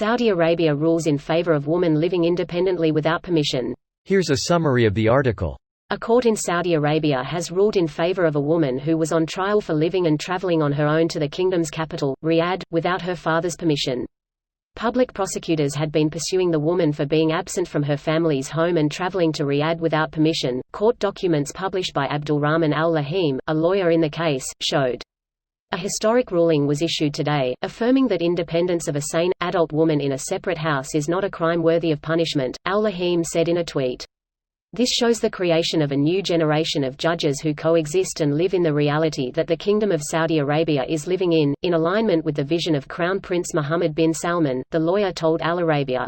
Saudi Arabia rules in favor of women living independently without permission. Here's a summary of the article. A court in Saudi Arabia has ruled in favor of a woman who was on trial for living and traveling on her own to the kingdom's capital, Riyadh, without her father's permission. Public prosecutors had been pursuing the woman for being absent from her family's home and traveling to Riyadh without permission. Court documents published by Abdulrahman al-Lahim, a lawyer in the case, showed. A historic ruling was issued today, affirming that independence of a sane, adult woman in a separate house is not a crime worthy of punishment, al-Lahim said in a tweet. This shows the creation of a new generation of judges who coexist and live in the reality that the Kingdom of Saudi Arabia is living in alignment with the vision of Crown Prince Mohammed bin Salman, the lawyer told Al Arabiya.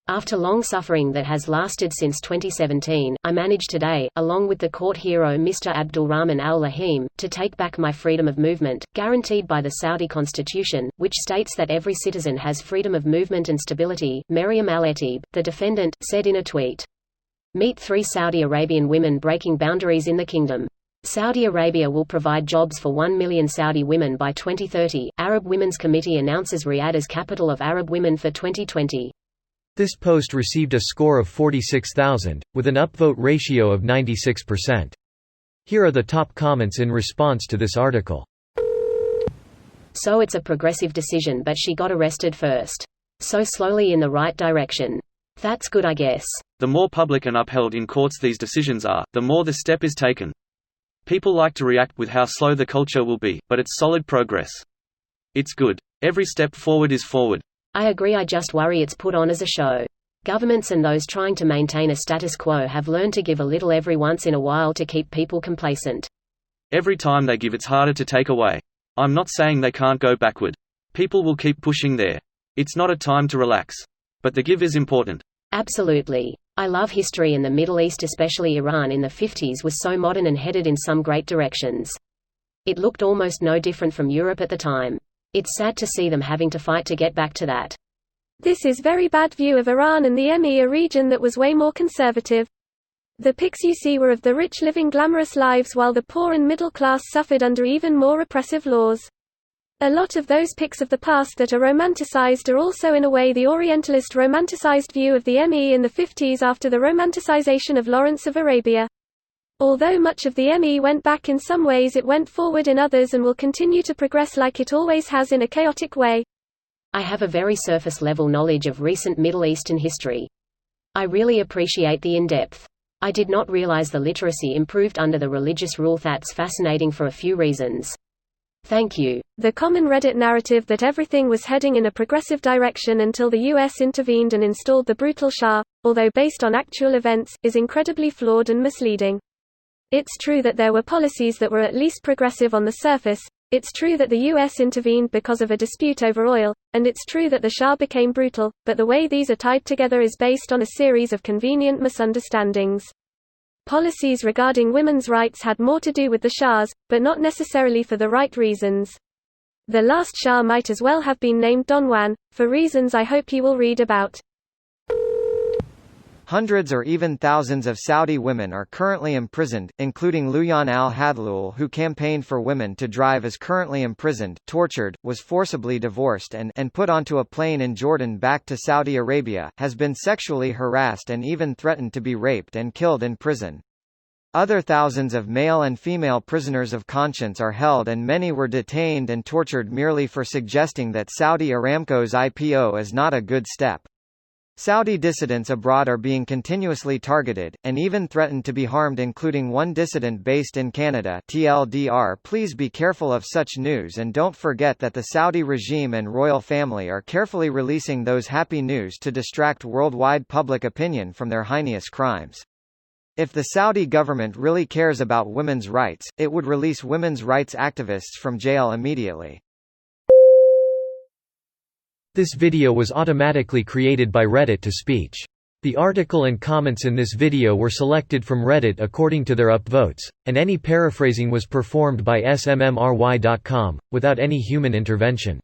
After long suffering that has lasted since 2017, I managed today, along with the court hero Mr. Abdulrahman al-Lahim, to take back my freedom of movement, guaranteed by the Saudi constitution, which states that every citizen has freedom of movement and stability, Maryam al-Etib, the defendant, said in a tweet. Meet 3 Saudi Arabian women breaking boundaries in the kingdom. Saudi Arabia will provide jobs for 1 million Saudi women by 2030. Arab Women's Committee announces Riyadh as capital of Arab women for 2020. This post received a score of 46,000, with an upvote ratio of 96%. Here are the top comments in response to this article. So it's a progressive decision, but she got arrested first. So slowly in the right direction. That's good, I guess. The more public and upheld in courts these decisions are, the more the step is taken. People like to react with how slow the culture will be, but it's solid progress. It's good. Every step forward is forward. I agree, I just worry it's put on as a show. Governments and those trying to maintain a status quo have learned to give a little every once in a while to keep people complacent. Every time they give it's harder to take away. I'm not saying they can't go backward. People will keep pushing there. It's not a time to relax. But the give is important. Absolutely. I love history, and the Middle East, especially Iran in the 50s, was so modern and headed in some great directions. It looked almost no different from Europe at the time. It's sad to see them having to fight to get back to that. This is very bad view of Iran and the MEA region that was way more conservative. The pics you see were of the rich living glamorous lives while the poor and middle class suffered under even more repressive laws. A lot of those pics of the past that are romanticized are also in a way the Orientalist romanticized view of the ME in the 50s after the romanticization of Lawrence of Arabia. Although much of the ME went back in some ways, it went forward in others and will continue to progress like it always has in a chaotic way. I have a very surface-level knowledge of recent Middle Eastern history. I really appreciate the in-depth. I did not realize the literacy improved under the religious rule. That's fascinating for a few reasons. Thank you. The common Reddit narrative that everything was heading in a progressive direction until the US intervened and installed the brutal Shah, although based on actual events, is incredibly flawed and misleading. It's true that there were policies that were at least progressive on the surface, it's true that the US intervened because of a dispute over oil, and it's true that the Shah became brutal, but the way these are tied together is based on a series of convenient misunderstandings. Policies regarding women's rights had more to do with the Shahs, but not necessarily for the right reasons. The last Shah might as well have been named Donwan, for reasons I hope you will read about. Hundreds or even thousands of Saudi women are currently imprisoned, including Luyan al-Hadlul, who campaigned for women to drive, is currently imprisoned, tortured, was forcibly divorced and put onto a plane in Jordan back to Saudi Arabia, has been sexually harassed and even threatened to be raped and killed in prison. Other thousands of male and female prisoners of conscience are held, and many were detained and tortured merely for suggesting that Saudi Aramco's IPO is not a good step. Saudi dissidents abroad are being continuously targeted, and even threatened to be harmed, including one dissident based in Canada. TLDR, please be careful of such news and don't forget that the Saudi regime and royal family are carefully releasing those happy news to distract worldwide public opinion from their heinous crimes. If the Saudi government really cares about women's rights, it would release women's rights activists from jail immediately. This video was automatically created by Reddit to speech. The article and comments in this video were selected from Reddit according to their upvotes, and any paraphrasing was performed by smmry.com, without any human intervention.